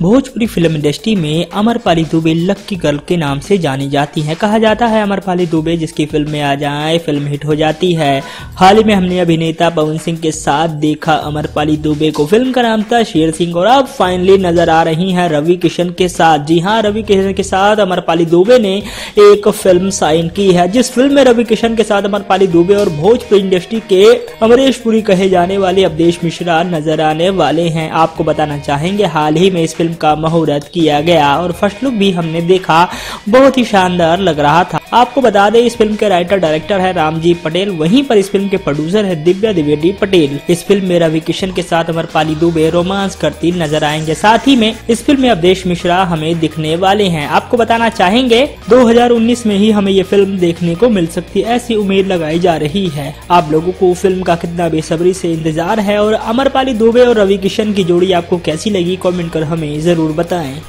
Bhojpuri film industry में अमरपाली दुबे लक्की girl के नाम से जानी जाती हैं। कहा जाता है अमरपाली दुबे जिसकी फिल्म में आ जाए फिल्म हिट हो जाती है। हाल ही में हमने अभिनेता पवन सिंह के साथ देखा अमरपाली दुबे को। फिल्म का नाम था शेर सिंह और अब फाइनली नजर आ रही हैं रवि किशन के साथ। जी हाँ, रवि किशन के साथ अमरपाली दुबे ने एक फिल्म साइन की है, जिस फिल्म में रवि किशन के साथ अमरपाली दुबे और भोजपुरी इंडस्ट्री के अमरीश पुरी कहे जाने वाले अवधेश मिश्रा नजर आने वाले हैं। आपको बताना चाहेंगे हाल ही में इस फिल्म का मुहूर्त किया गया और फर्स्ट लुक भी हमने देखा, बहुत ही शानदार लग रहा था। आपको बता दें इस फिल्म के राइटर डायरेक्टर है रामजी पटेल, वहीं पर इस फिल्म के प्रोड्यूसर है दिव्या द्विवेदी पटेल। इस फिल्म में रवि किशन के साथ अमरपाली दुबे रोमांस करती नजर आएंगे। साथ ही में इस फिल्म में अवधेश मिश्रा हमें दिखने वाले हैं। आपको बताना चाहेंगे 2019 में ही हमें ये फिल्म देखने को मिल सकती है, ऐसी उम्मीद लगाई जा रही है। आप लोगों को फिल्म का कितना बेसब्री से इंतजार है और अमरपाली दुबे और रवि किशन की जोड़ी आपको कैसी लगी, कमेंट कर हमें जरूर बताएं।